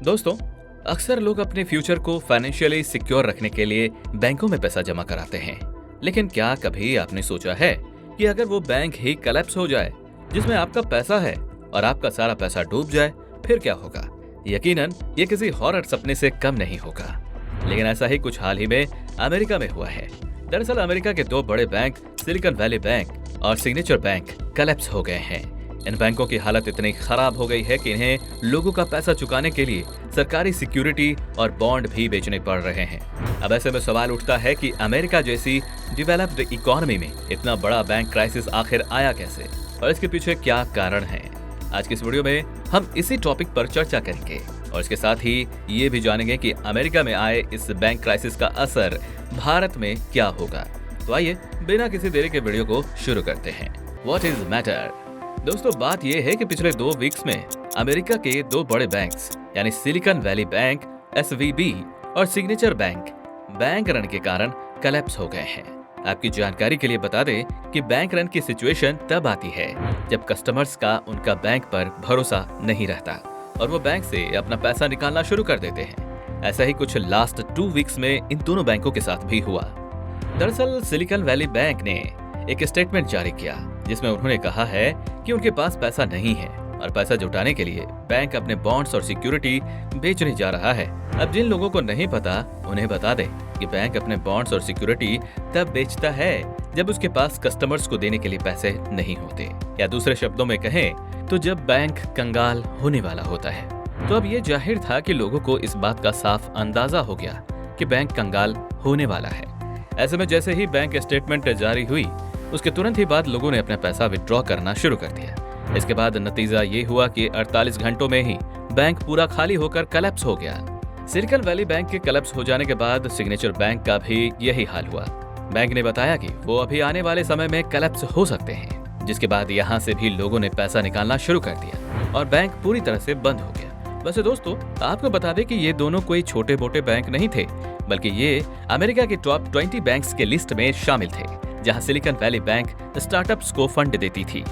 दोस्तों, अक्सर लोग अपने फ्यूचर को फाइनेंशियली सिक्योर रखने के लिए बैंकों में पैसा जमा कराते हैं। लेकिन क्या कभी आपने सोचा है कि अगर वो बैंक ही कोलैप्स हो जाए जिसमें आपका पैसा है और आपका सारा पैसा डूब जाए, फिर क्या होगा? यकीनन ये किसी हॉरर सपने से कम नहीं होगा। लेकिन ऐसा ही कुछ हाल ही में अमेरिका में हुआ है। दरअसल अमेरिका के दो बड़े बैंक सिलिकॉन वैली बैंक और सिग्नेचर बैंक कोलैप्स हो गए हैं। इन बैंकों की हालत इतनी खराब हो गई है कि इन्हें लोगों का पैसा चुकाने के लिए सरकारी सिक्योरिटी और बॉन्ड भी बेचने पड़ रहे हैं। अब ऐसे में सवाल उठता है कि अमेरिका जैसी डेवलप्ड इकोनॉमी में इतना बड़ा बैंक क्राइसिस आखिर आया कैसे और इसके पीछे क्या कारण है। आज की इस वीडियो में हम इसी टॉपिक पर चर्चा करेंगे और इसके साथ ही ये भी जानेंगे कि अमेरिका में आए इस बैंक क्राइसिस का असर भारत में क्या होगा। तो आइए बिना किसी देरी के वीडियो को शुरू करते हैं। What is matter? दोस्तों, बात यह है कि पिछले 2 वीक्स में अमेरिका के दो बड़े बैंक्स यानी सिलिकॉन वैली बैंक SVB और सिग्नेचर बैंक रन के कारण कोलैप्स हो गए हैं। आपकी जानकारी के लिए बता दें कि बैंक रन की सिचुएशन तब आती है जब कस्टमर्स का उनका बैंक पर भरोसा नहीं रहता और वो बैंक से अपना पैसा निकालना शुरू कर देते हैं। ऐसा ही कुछ लास्ट 2 वीक्स में इन दोनों बैंकों के साथ भी हुआ। दरअसल सिलिकॉन वैली बैंक ने एक स्टेटमेंट जारी किया जिसमें उन्होंने कहा है कि उनके पास पैसा नहीं है और पैसा जुटाने के लिए बैंक अपने बॉन्ड्स और सिक्योरिटी बेचने जा रहा है। अब जिन लोगों को नहीं पता उन्हें बता दें कि बैंक अपने बॉन्ड्स और सिक्योरिटी तब बेचता है जब उसके पास कस्टमर्स को देने के लिए पैसे नहीं होते, या दूसरे शब्दों में कहें तो जब बैंक कंगाल होने वाला होता है। तो अब ये जाहिर था कि लोगों को इस बात का साफ अंदाजा हो गया कि बैंक कंगाल होने वाला है। ऐसे में जैसे ही बैंक स्टेटमेंट जारी हुई उसके तुरंत ही बाद लोगों ने अपना पैसा विड्रॉ करना शुरू कर दिया। इसके बाद नतीजा ये हुआ कि 48 घंटों में ही बैंक पूरा खाली होकर कोलैप्स हो गया। सिलिकॉन वैली बैंक के कोलैप्स हो जाने के बाद सिग्नेचर बैंक का भी यही हाल हुआ। बैंक ने बताया कि वो अभी आने वाले समय में कोलैप्स हो सकते हैं, जिसके बाद यहाँ से भी लोगों ने पैसा निकालना शुरू कर दिया और बैंक पूरी तरह से बंद हो गया। वैसे दोस्तों, आपको बता दें कि ये दोनों कोई छोटे मोटे बैंक नहीं थे, बल्कि ये अमेरिका के टॉप 20 बैंक्स के लिस्ट में शामिल थे जहां सिलिकॉन वैली बैंक स्टार्टअप्स को फंड देती थी।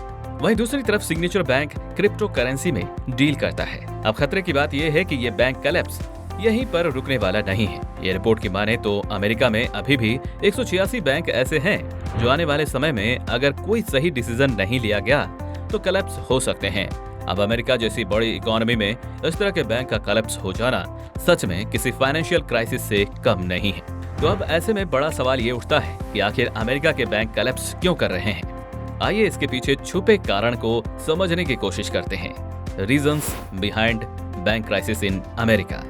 वहीं दूसरी तरफ सिग्नेचर बैंक क्रिप्टो करेंसी में डील करता है। अब खतरे की बात यह है कि ये बैंक कोलैप्स यहीं पर रुकने वाला नहीं है। ये रिपोर्ट की माने तो अमेरिका में अभी भी 186 बैंक ऐसे हैं जो आने वाले समय में अगर कोई सही डिसीजन नहीं लिया गया तो कोलैप्स हो सकते हैं। अब अमेरिका जैसी बड़ी इकोनॉमी में इस तरह के बैंक का कोलैप्स हो जाना सच में किसी फाइनेंशियल क्राइसिस से कम नहीं है। तो अब ऐसे में बड़ा सवाल ये उठता है कि आखिर अमेरिका के बैंक कोलैप्स क्यों कर रहे हैं। आइए इसके पीछे छुपे कारण को समझने की कोशिश करते हैं। Reasons behind bank crisis in America.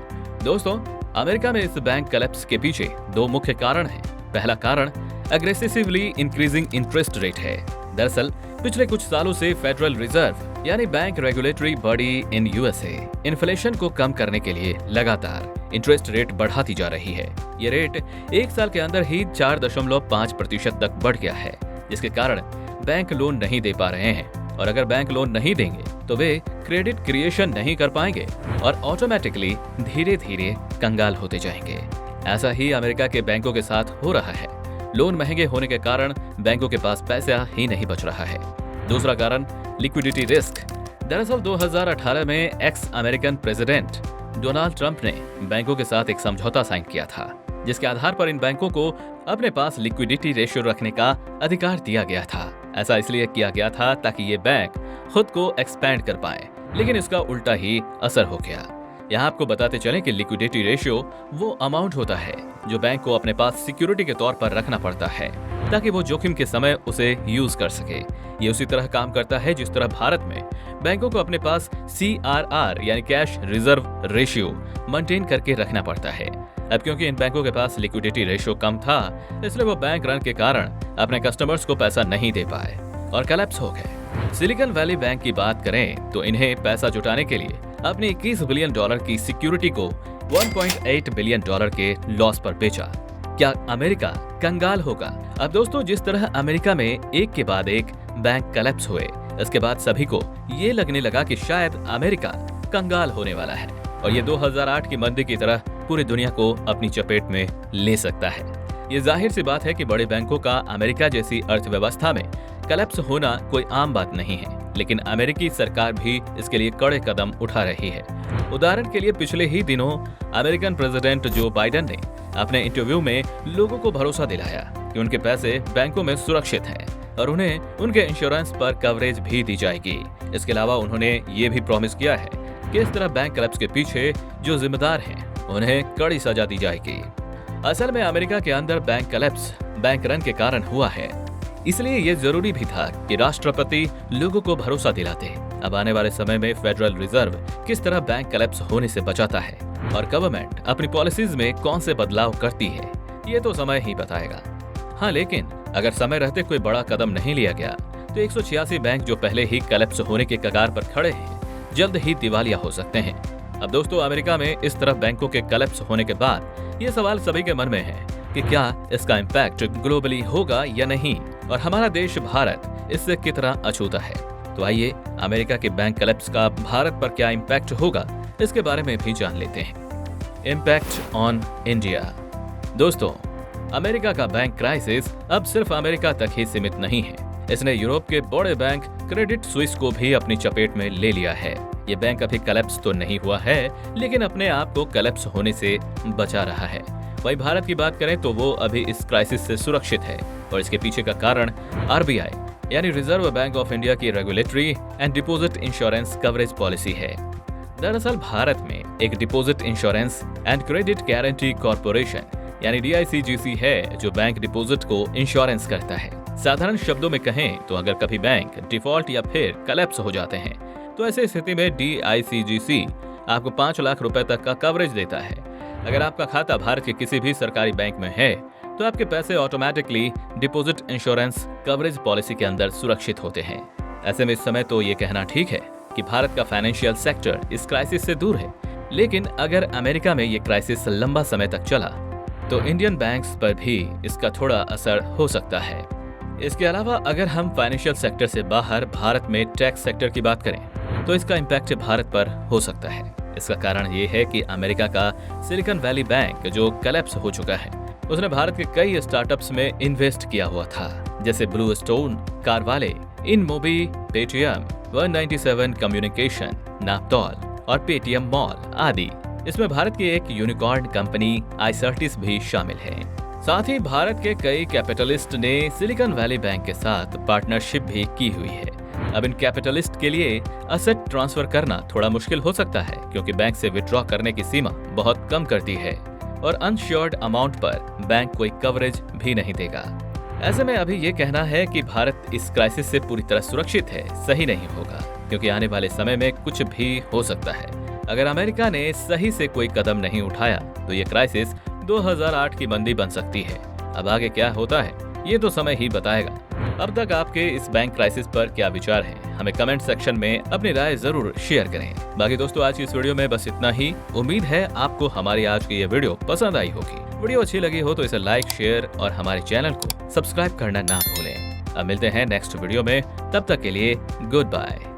दोस्तों, अमेरिका में इस बैंक कोलैप्स के पीछे 2 मुख्य कारण हैं। पहला कारण एग्रेसिवली इंक्रीजिंग इंटरेस्ट रेट है। दरअसल पिछले कुछ सालों से फेडरल रिजर्व यानी bank regulatory body in USA inflation को कम करने के लिए लगातार इंटरेस्ट रेट बढ़ाती जा रही है। ये रेट 1 साल के अंदर ही 4.5% तक बढ़ गया है, जिसके कारण बैंक लोन नहीं दे पा रहे हैं और अगर बैंक लोन नहीं देंगे तो वे क्रेडिट क्रिएशन नहीं कर पाएंगे और ऑटोमेटिकली धीरे धीरे कंगाल होते जाएंगे। ऐसा ही अमेरिका के बैंकों के साथ हो रहा है। लोन महंगे होने के कारण बैंकों के पास पैसा ही नहीं बच रहा है। दूसरा कारण लिक्विडिटी रिस्क। दरअसल 2018 में x American president Donald Trump ने बैंकों के साथ एक समझौता साइन किया था, जिसके आधार पर इन बैंकों को अपने पास लिक्विडिटी रेशियो रखने का अधिकार दिया गया था। ऐसा इसलिए किया गया था ताकि ये बैंक खुद को एक्सपैंड कर पाए, लेकिन इसका उल्टा ही असर हो गया। यहाँ आपको बताते चलें कि लिक्विडिटी रेशियो वो अमाउंट होता है जो बैंक को अपने पास सिक्योरिटी के तौर पर रखना पड़ता है ताकि वो जोखिम के समय उसे यूज कर सके। ये उसी तरह काम करता है जिस तरह भारत में बैंकों को अपने पास CRR यानी कैश रिजर्व रेशियो मेंटेन करके रखना पड़ता है। अब क्योंकि इन बैंकों के पास लिक्विडिटी रेशियो कम था, इसलिए वो बैंक रन के कारण अपने कस्टमर्स को पैसा नहीं दे पाए और कोलैप्स हो गए। सिलिकॉन वैली बैंक की बात करें तो इन्हें पैसा जुटाने के लिए अपने $21 बिलियन की सिक्योरिटी को $1.8 बिलियन के लॉस पर बेचा। क्या अमेरिका कंगाल होगा? अब दोस्तों, जिस तरह अमेरिका में एक के बाद एक बैंक कोलैप्स हुए, इसके बाद सभी को ये लगने लगा कि शायद अमेरिका कंगाल होने वाला है और ये 2008 की मंदी की तरह पूरी दुनिया को अपनी चपेट में ले सकता है। ये जाहिर सी बात है कि बड़े बैंकों का अमेरिका जैसी अर्थव्यवस्था में कोलैप्स होना कोई आम बात नहीं है, लेकिन अमेरिकी सरकार भी इसके लिए कड़े कदम उठा रही है। उदाहरण के लिए पिछले ही दिनों अमेरिकन प्रेसिडेंट जो बाइडेन ने अपने इंटरव्यू में लोगों को भरोसा दिलाया कि उनके पैसे बैंकों में सुरक्षित हैं और उन्हें उनके इंश्योरेंस पर कवरेज भी दी जाएगी। इसके अलावा उन्होंने ये भी प्रॉमिस किया है कि इस तरह बैंक क्लब्स के पीछे जो जिम्मेदार हैं उन्हें कड़ी सजा दी जाएगी। असल में अमेरिका के अंदर बैंक क्लब्स बैंक रन के कारण हुआ है, इसलिए ये जरूरी भी था कि राष्ट्रपति लोगों को भरोसा दिलाते। अब आने वाले समय में फेडरल रिजर्व किस तरह बैंक क्लब्स होने से बचाता है और गवर्नमेंट अपनी पॉलिसीज में कौन से बदलाव करती है, ये तो समय ही बताएगा। हाँ, लेकिन अगर समय रहते कोई बड़ा कदम नहीं लिया गया तो 186 बैंक जो पहले ही क्लब्स होने के कगार पर खड़े हैं, जल्द ही दिवालिया हो सकते हैं। अब दोस्तों, अमेरिका में इस तरह बैंकों के क्लब्स होने के बाद ये सवाल सभी के मन में है कि क्या इसका इम्पैक्ट ग्लोबली होगा या नहीं, और हमारा देश भारत इससे कितना अछूता है। तो आइए अमेरिका के बैंक क्लब्स का भारत पर क्या इम्पैक्ट होगा, इसके बारे में भी जान लेते हैं। Impact on India. दोस्तों, अमेरिका का बैंक क्राइसिस अब सिर्फ अमेरिका तक ही सीमित नहीं है। इसने यूरोप के बड़े बैंक क्रेडिट स्विस को भी अपनी चपेट में ले लिया है। ये बैंक अभी कोलैप्स तो नहीं हुआ है, लेकिन अपने आप को कोलैप्स होने से बचा रहा है। वहीं भारत की बात करें तो वो अभी इस क्राइसिस से सुरक्षित है और इसके पीछे का कारण RBI यानी रिजर्व बैंक ऑफ इंडिया की regulatory and deposit insurance coverage policy है। दरअसल भारत में एक deposit insurance and credit guarantee corporation यानी DICGC है जो बैंक डिपॉजिट को इंश्योरेंस करता है। साधारण शब्दों में कहें तो अगर कभी बैंक डिफॉल्ट या फिर कोलैप्स हो जाते हैं तो ऐसी स्थिति में DICGC आपको 5 लाख रुपए तक का कवरेज देता है। अगर आपका खाता भारत के किसी भी सरकारी बैंक में है तो आपके पैसे automatically deposit insurance coverage policy के अंदर सुरक्षित होते हैं। ऐसे में इस समय तो ये कहना ठीक है कि भारत का फाइनेंशियल सेक्टर इस क्राइसिस से दूर है, लेकिन अगर अमेरिका में ये क्राइसिस लंबा समय तक चला तो इंडियन बैंक्स पर भी इसका थोड़ा असर हो सकता है। इसके अलावा अगर हम फाइनेंशियल सेक्टर से बाहर भारत में टैक्स सेक्टर की बात करें तो इसका इम्पैक्ट भारत पर हो सकता है। इसका कारण ये है कि अमेरिका का सिलिकॉन वैली बैंक जो कोलैप्स हो चुका है, उसने भारत के कई स्टार्टअप्स में इन्वेस्ट किया हुआ था, जैसे BlueStone, CarWale, InMobi, Paytm, 197 communication, Naaptol और पेटीएम मॉल आदि। इसमें भारत की एक यूनिकॉर्न कंपनी आइसर्टिस भी शामिल है। साथ ही भारत के कई कैपिटलिस्ट ने सिलिकॉन वैली बैंक के साथ पार्टनरशिप भी की हुई है। अब इन कैपिटलिस्ट के लिए असेट ट्रांसफर करना थोड़ा मुश्किल हो सकता है क्योंकि बैंक से विड्रॉ करने की सीमा बहुत कम करती है और अनश्योर्ड अमाउंट पर बैंक कोई कवरेज भी नहीं देगा। ऐसे में अभी ये कहना है कि भारत इस क्राइसिस से पूरी तरह सुरक्षित है सही नहीं होगा, क्योंकि आने वाले समय में कुछ भी हो सकता है। अगर अमेरिका ने सही से कोई कदम नहीं उठाया तो ये क्राइसिस 2008 की मंदी बन सकती है। अब आगे क्या होता है ये तो समय ही बताएगा। अब तक आपके इस बैंक क्राइसिस पर क्या विचार हैं? हमें कमेंट सेक्शन में अपनी राय जरूर शेयर करें। बाकी दोस्तों, आज की इस वीडियो में बस इतना ही। उम्मीद है आपको हमारी आज की ये वीडियो पसंद आई होगी। वीडियो अच्छी लगी हो तो इसे लाइक, शेयर और हमारे चैनल को सब्सक्राइब करना ना भूलें। अब मिलते हैं नेक्स्ट वीडियो में, तब तक के लिए गुड बाय।